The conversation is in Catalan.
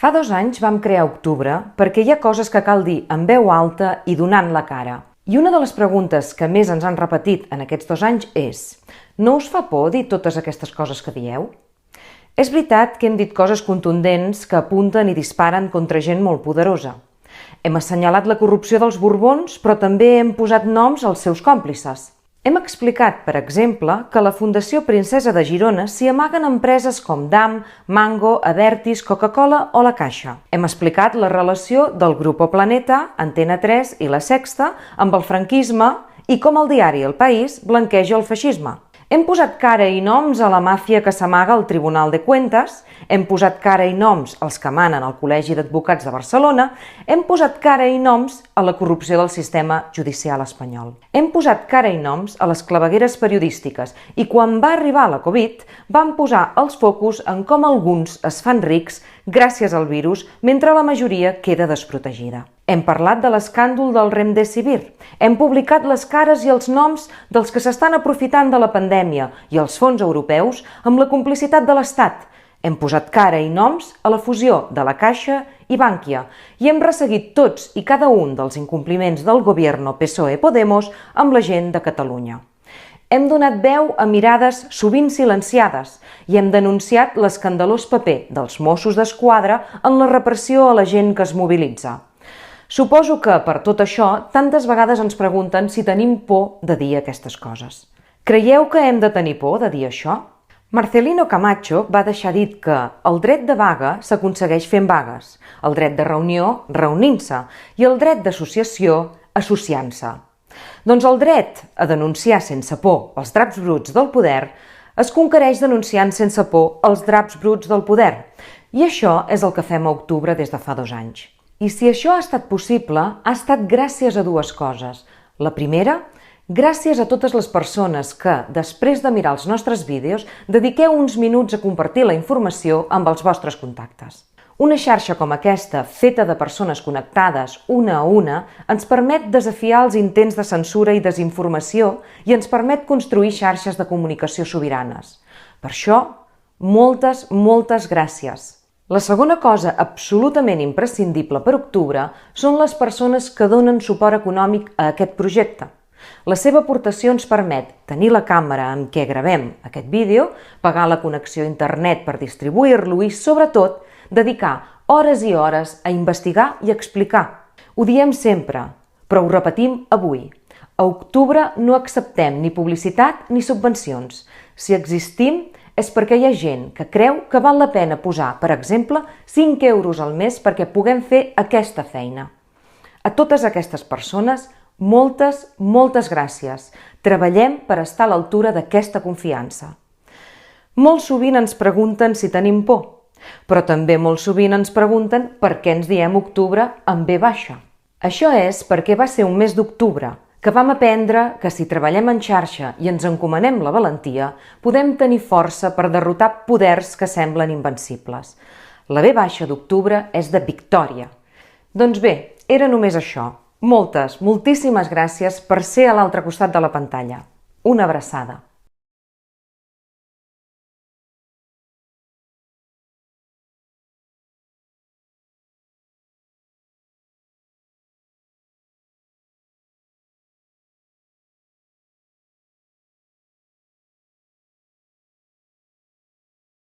Fa 2 anys vam crear Octubre perquè hi ha coses que cal dir en veu alta i donant la cara. I una de les preguntes que més ens han repetit en aquests 2 anys és: no us fa por dir totes aquestes coses que dieu? És veritat que hem dit coses contundents que apunten i disparen contra gent molt poderosa. Hem assenyalat la corrupció dels Borbons, però també hem posat noms als seus còmplices. Hem explicat, per exemple, que a la Fundació Princesa de Girona s'hi amaguen empreses com Damm, Mango, Abertis, Coca-Cola o La Caixa. Hem explicat la relació del Grupo Planeta, Antena 3 i La Sexta amb el franquisme i com el diari El País blanqueja el feixisme. Hem posat cara i noms a la màfia que s'amaga al Tribunal de Cuentas, hem posat cara i noms als que manen al Col·legi d'Advocats de Barcelona, hem posat cara i noms a la corrupció del sistema judicial espanyol. Hem posat cara i noms a les clavegueres periodístiques i quan va arribar la Covid vam posar els focus en com alguns es fan rics gràcies al virus mentre la majoria queda desprotegida. Hem parlat de l'escàndol del Remdesivir, hem publicat les cares i els noms dels que s'estan aprofitant de la pandèmia i els fons europeus amb la complicitat de l'Estat. Hem posat cara i noms a la fusió de La Caixa i Bankia i hem resseguit tots i cada un dels incompliments del Gobierno PSOE-Podemos amb la gent de Catalunya. Hem donat veu a mirades sovint silenciades i hem denunciat l'escandalós paper dels Mossos d'Esquadra en la repressió a la gent que es mobilitza. Suposo que, per tot això, tantes vegades ens pregunten si tenim por de dir aquestes coses. Creieu que hem de tenir por de dir això? Marcelino Camacho va deixar dit que el dret de vaga s'aconsegueix fent vagues, el dret de reunió reunint-se i el dret d'associació associant-se. Doncs el dret a denunciar sense por els draps bruts del poder es conquereix denunciant sense por els draps bruts del poder. I això és el que fem a Octubre des de fa 2 anys. I si això ha estat possible, ha estat gràcies a 2 coses. La primera, gràcies a totes les persones que, després de mirar els nostres vídeos, dediqueu uns minuts a compartir la informació amb els vostres contactes. Una xarxa com aquesta, feta de persones connectades una a una, ens permet desafiar els intents de censura i desinformació i ens permet construir xarxes de comunicació sobiranes. Per això, moltes gràcies. La segona cosa absolutament imprescindible per Octubre són les persones que donen suport econòmic a aquest projecte. La seva aportació ens permet tenir la càmera amb què gravem aquest vídeo, pagar la connexió a internet per distribuir-lo i, sobretot, dedicar hores i hores a investigar i explicar. Ho diem sempre, però ho repetim avui. A Octubre no acceptem ni publicitat ni subvencions. Si existim, és perquè hi ha gent que creu que val la pena posar, per exemple, 5 euros al mes perquè puguem fer aquesta feina. A totes aquestes persones, moltes gràcies. Treballem per estar a l'altura d'aquesta confiança. Molt sovint ens pregunten si tenim por, però també molt sovint ens pregunten per què ens diem Octubre amb B baixa. Això és perquè va ser un mes d'octubre, que vam aprendre que si treballem en xarxa i ens encomanem la valentia, podem tenir força per derrotar poders que semblen invencibles. La V baixa d'Octubre és de victòria. Doncs bé, era només això. Moltíssimes gràcies per ser a l'altre costat de la pantalla. Una abraçada.